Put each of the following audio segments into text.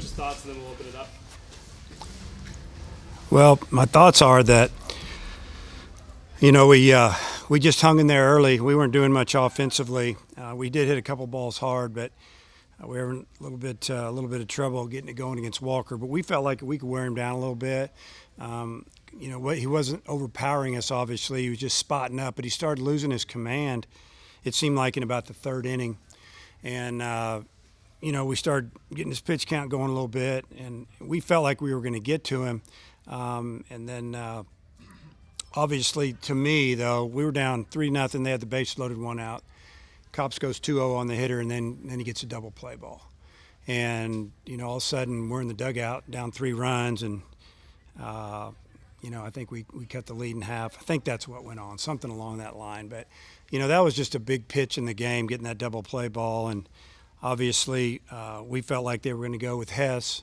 coach's thoughts, and then we'll open it up. Well, my thoughts are that, we just hung in there early. We weren't doing much offensively. We did hit a couple balls hard, but we were in a little bit of trouble getting it going against Walker. But we felt like we could wear him down a little bit. He wasn't overpowering us, obviously. He was just spotting up, but he started losing his command, it seemed like, in about the third inning. And, we started getting his pitch count going a little bit, and we felt like we were going to get to him. And then, obviously, to me, though, we were down 3-0. They had the base loaded, one out. Cops goes 2-0 on the hitter, and then he gets a double play ball. And, all of a sudden, we're in the dugout down 3 runs, and, I think we cut the lead in half. I think that's what went on, something along that line. But, that was just a big pitch in the game, getting that double play ball. And obviously, we felt like they were going to go with Hess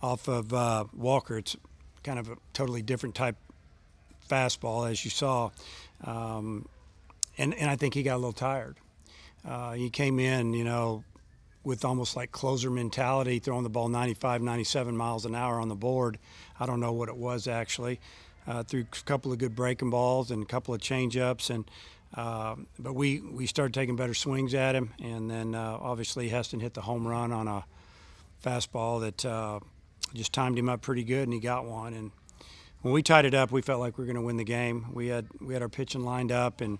off of Walker. It's kind of a totally different type fastball, as you saw. And I think he got a little tired. He came in, with almost like closer mentality, throwing the ball 95, 97 miles an hour on the board. I don't know what it was actually. Threw a couple of good breaking balls and a couple of change-ups. But we started taking better swings at him. And then obviously Heston hit the home run on a fastball that just timed him up pretty good, and he got one. And when we tied it up, we felt like we were going to win the game. We had our pitching lined up, and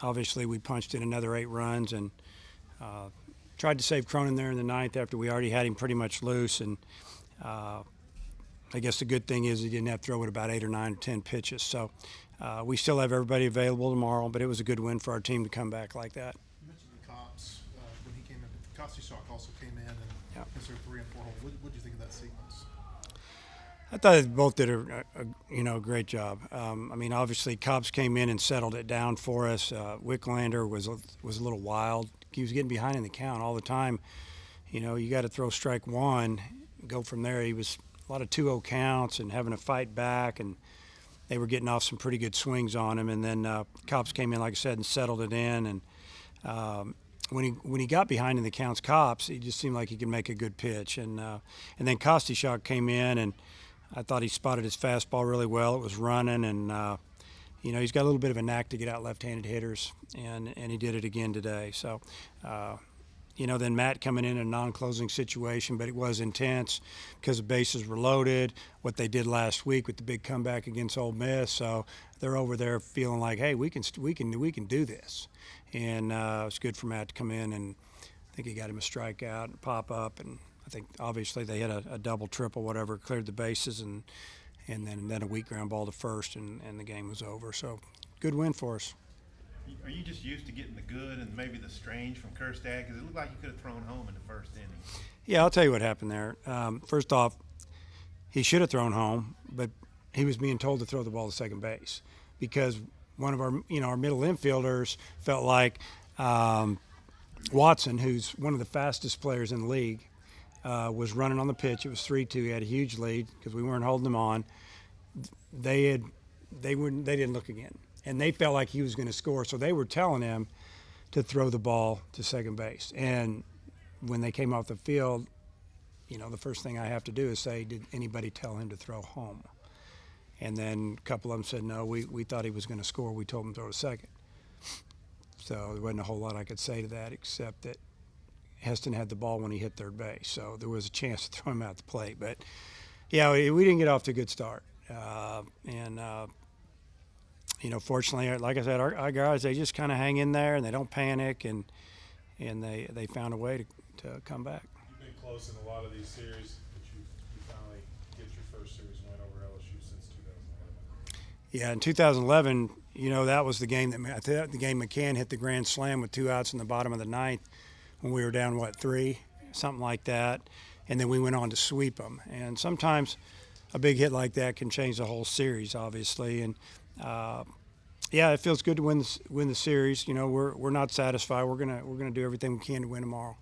obviously we punched in another 8 runs and tried to save Cronin there in the 9th after we already had him pretty much loose. And I guess the good thing is he didn't have to throw it about 8 or 9 or 10 pitches. So we still have everybody available tomorrow, but it was a good win for our team to come back like that. You mentioned the Cops when he came in. Costi Shock also came in and Yeah. considered 3 and 4 hole. What did you think of that sequence? I thought they both did a great job. Obviously Cobbs came in and settled it down for us. Wicklander was a little wild. He was getting behind in the count all the time. You got to throw strike one, go from there. He was a lot of 2-0 counts and having to fight back, and they were getting off some pretty good swings on him. And then Cobbs came in, like I said, and settled it in. And when he got behind in the counts, Cobbs, he just seemed like he could make a good pitch. And then Costi Shock came in, and I thought he spotted his fastball really well. It was running, and he's got a little bit of a knack to get out left-handed hitters, and he did it again today. So, then Matt coming in a non-closing situation, but it was intense because the bases were loaded. What they did last week with the big comeback against Ole Miss, so they're over there feeling like, hey, we can do this, and it's good for Matt to come in, and I think he got him a strikeout and pop up, and I think obviously they had a double, triple, whatever, cleared the bases, and then a weak ground ball to first, and the game was over. So good win for us. Are you just used to getting the good and maybe the strange from Kerstad? Because it looked like you could have thrown home in the first inning. Yeah, I'll tell you what happened there. First off, he should have thrown home, but he was being told to throw the ball to second base because one of our middle infielders felt like Watson, who's one of the fastest players in the league, was running on the pitch. It was 3-2. He had a huge lead because we weren't holding them on. They didn't look again, and they felt like he was going to score, so they were telling him to throw the ball to second base. And when they came off the field, the first thing I have to do is say, did anybody tell him to throw home? And then a couple of them said, no, we thought he was going to score. We told him to throw to second. So there wasn't a whole lot I could say to that except that Heston had the ball when he hit third base, so there was a chance to throw him out the plate. But, yeah, we didn't get off to a good start. Fortunately, like I said, our guys, they just kind of hang in there and they don't panic, and they found a way to come back. You've been close in a lot of these series, but you finally get your first series win over LSU since 2011. Yeah, in 2011, that was the game the game McCann hit the grand slam with 2 outs in the bottom of the 9th when we were down, 3, something like that, and then we went on to sweep them. And sometimes a big hit like that can change the whole series, obviously. And it feels good to win the series. We're not satisfied. We're gonna do everything we can to win tomorrow.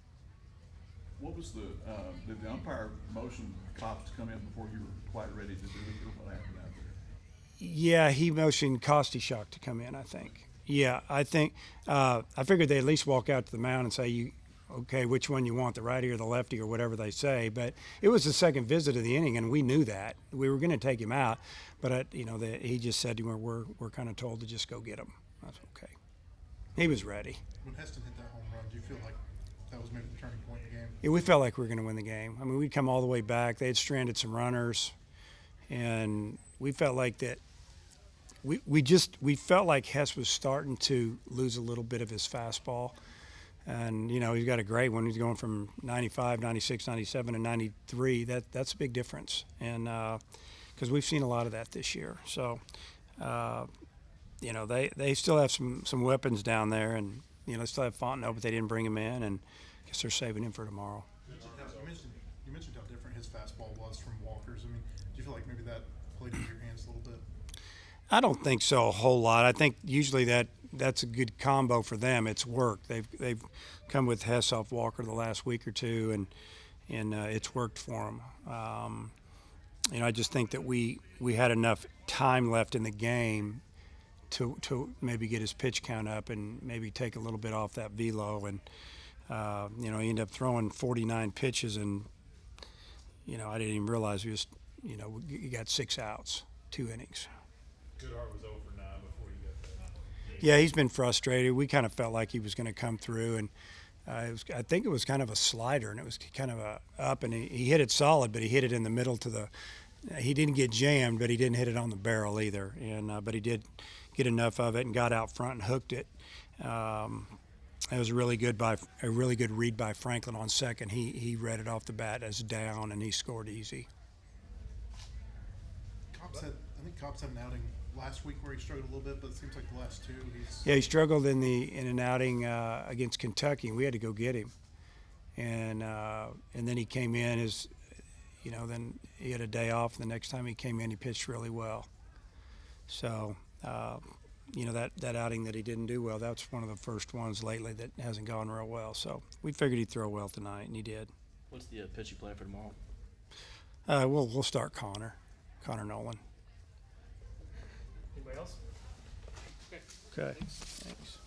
What was did the umpire motion Cops to come in before you were quite ready to do it, or what happened out there? Yeah, he motioned Costi Shock to come in, I think. Yeah, I think I figured they'd at least walk out to the mound and say, okay, which one you want, the righty or the lefty or whatever they say. But it was the second visit of the inning, and we knew that we were going to take him out. But he just said we're kind of told to just go get him. That's okay. He was ready. When Heston hit that home run, do you feel like that was maybe the turning point in the game? Yeah, we felt like we were going to win the game. I mean, we'd come all the way back. They had stranded some runners, and we felt like that. We felt like Hess was starting to lose a little bit of his fastball. And, he's got a great one. He's going from 95, 96, 97, and 93. That's a big difference. And because we've seen a lot of that this year. So, they still have some weapons down there. And, they still have Fontenot, but they didn't bring him in. And I guess they're saving him for tomorrow. You mentioned how different his fastball was from Walker's. I mean, do you feel like maybe that played into your hands a little bit? I don't think so a whole lot. I think usually that's a good combo for them. It's worked. They've come with Hess off Walker the last week or two, and it's worked for them. I just think that we had enough time left in the game to maybe get his pitch count up and maybe take a little bit off that velo. And he ended up throwing 49 pitches, and I didn't even realize he got 6 outs, 2 innings. Goodhart was 0 for 9 before you got there. Yeah, he's been frustrated. We kind of felt like he was going to come through, and I think it was kind of a slider, and it was kind of a up, and he hit it solid, but he hit it in the middle to the. He didn't get jammed, but he didn't hit it on the barrel either, and but he did get enough of it and got out front and hooked it. It was a really good read by Franklin on second. He read it off the bat as down, and he scored easy. I think Cobb's had an outing last week where he struggled a little bit, but it seems like the last 2 he's. Yeah, he struggled in an outing against Kentucky, and we had to go get him. And then he came in then he had a day off. And the next time he came in, he pitched really well. So, that outing that he didn't do well, that's one of the first ones lately that hasn't gone real well. So we figured he'd throw well tonight, and he did. What's the pitch you plan for tomorrow? We'll start Connor Nolan. Anybody else? Okay. Thanks.